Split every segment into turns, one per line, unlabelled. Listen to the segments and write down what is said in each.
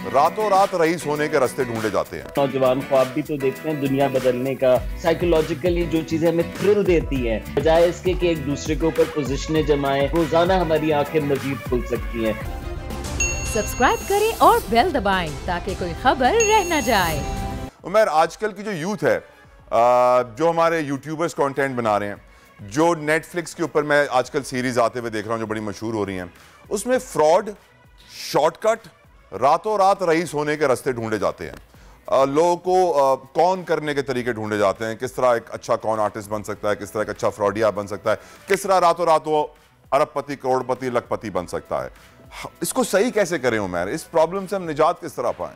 रातों रात रईस होने के रास्ते ढूंढे जाते हैं।
नौजवान ख्वाब भी तो देखते हैं दुनिया बदलने का, साइकोलॉजिकली जो चीजें हमें थ्रिल देती हैं, बजाय इसके कि एक दूसरे के ऊपर पोजीशनें जमाएं, रोजाना हमारी आंखें मजीद खुल सकती हैं।
सब्सक्राइब करें और बेल दबाएं ताकि कोई खबर रह न जाए।
उमर, आजकल की जो यूथ है, जो हमारे यूट्यूबर्स कंटेंट बना रहे हैं, जो नेटफ्लिक्स के ऊपर मैं आजकल सीरीज आते हुए देख रहा हूं जो बड़ी मशहूर हो रही हैं, उसमें फ्रॉड, शॉर्टकट, रातों रात रईस होने के रास्ते ढूंढे जाते हैं। लोगों को कौन करने के तरीके ढूंढे जाते हैं, किस तरह एक अच्छा कौन आर्टिस्ट बन सकता है, किस तरह एक अच्छा फ्रॉडिया बन सकता है, किस तरह रातों रात वो अरबपति, करोड़पति, लखपति बन सकता है। इसको सही कैसे करें उमर? इस प्रॉब्लम से हम निजात किस तरह पाएं?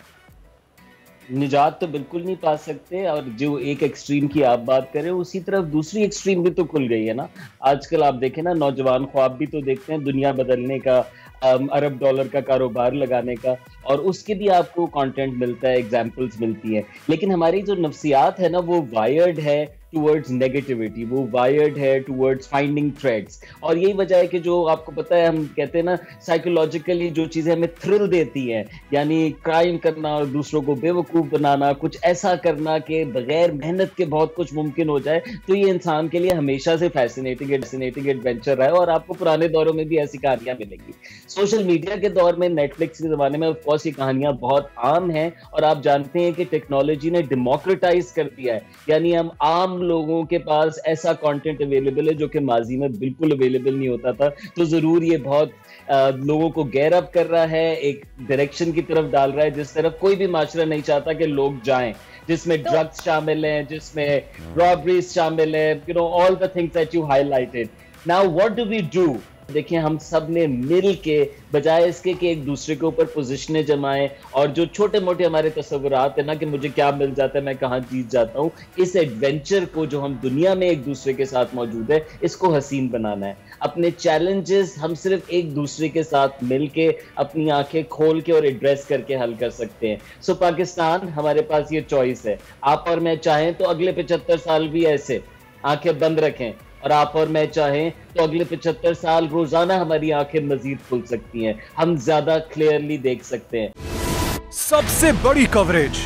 निजात तो बिल्कुल नहीं पा सकते, और जो एक एक्सट्रीम की आप बात करें उसी तरफ दूसरी एक्सट्रीम भी तो खुल गई है ना। आजकल आप देखें ना, नौजवान ख्वाब भी तो देखते हैं दुनिया बदलने का, अरब डॉलर का कारोबार लगाने का, और उसके भी आपको कंटेंट मिलता है, एग्जांपल्स मिलती हैं। लेकिन हमारी जो नफ्सियात है ना, वो वायर्ड है टूवर्ड्स नेगेटिविटी, वो वायर्ड है टूवर्ड्स फाइंडिंग थ्रेड्स। और यही वजह है कि जो आपको पता है, हम कहते हैं ना साइकोलॉजिकली जो चीज़ें हमें थ्रिल देती हैं, यानी क्राइम करना और दूसरों को बेवकूफ़ बनाना, कुछ ऐसा करना कि बगैर मेहनत के बहुत कुछ मुमकिन हो जाए, तो ये इंसान के लिए हमेशा से फैसिनेटिंग एडवेंचर रहा है। और आपको पुराने दौरों में भी ऐसी कहानियां मिलेंगी। सोशल मीडिया के दौर में, नेटफ्लिक्स के ज़माने में ऑफकोर्स ये कहानियां बहुत आम हैं, और आप जानते हैं कि टेक्नोलॉजी ने डेमोक्रेटाइज कर दिया है, यानी हम आम लोगों के पास ऐसा कंटेंट अवेलेबल है जो कि माजी में बिल्कुल अवेलेबल नहीं होता था। तो जरूर ये बहुत लोगों को गेयर अप कर रहा है, एक डायरेक्शन की तरफ डाल रहा है जिस तरफ कोई भी माशरा नहीं चाहता कि लोग जाएं, जिसमें ड्रग्स शामिल हैं, जिसमें रॉबरीज शामिल है, you know, all the things that you highlighted. Now what do we do? देखिए, हम सब ने मिल के, बजाय इसके कि एक दूसरे के ऊपर पोजीशनें जमाएं और जो छोटे मोटे हमारे तस्वुरात है ना कि मुझे क्या मिल जाता है, मैं कहाँ जीत जाता हूँ, इस एडवेंचर को जो हम दुनिया में एक दूसरे के साथ मौजूद है, इसको हसीन बनाना है। अपने चैलेंजेस हम सिर्फ एक दूसरे के साथ मिल के, अपनी आंखें खोल के और एड्रेस करके हल कर सकते हैं। सो पाकिस्तान, हमारे पास ये चॉइस है। आप और मैं चाहें तो अगले 75 साल भी ऐसे आंखें बंद रखें, और आप और मैं चाहें तो अगले 75 साल रोजाना हमारी आंखें मजीद खुल सकती हैं, हम ज्यादा क्लियरली देख सकते हैं।
सबसे बड़ी कवरेज,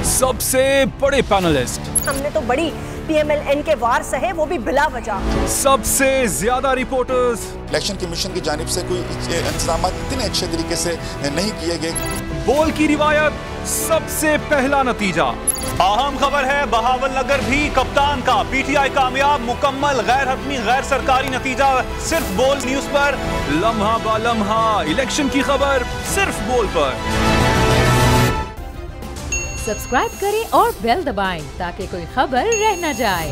सबसे बड़े पैनलिस्ट,
हमने तो बड़ी PMLN के वार सहे, वो भी बिला वजह।
सबसे ज्यादा रिपोर्टर्स।
इलेक्शन कमीशन की जानिब से कोई इंतजाम इतने अच्छे तरीके से नहीं किए गए।
बोल की रिवायत, सबसे पहला नतीजा। अहम खबर है बहावल नगर भी कप्तान का, PTI कामयाब, मुकम्मल गैर हतमी गैर सरकारी नतीजा सिर्फ बोल न्यूज पर। लम्हा बा लम्हा इलेक्शन की खबर सिर्फ बोल पर।
सब्सक्राइब करें और बेल दबाएं ताकि कोई खबर रह न जाए।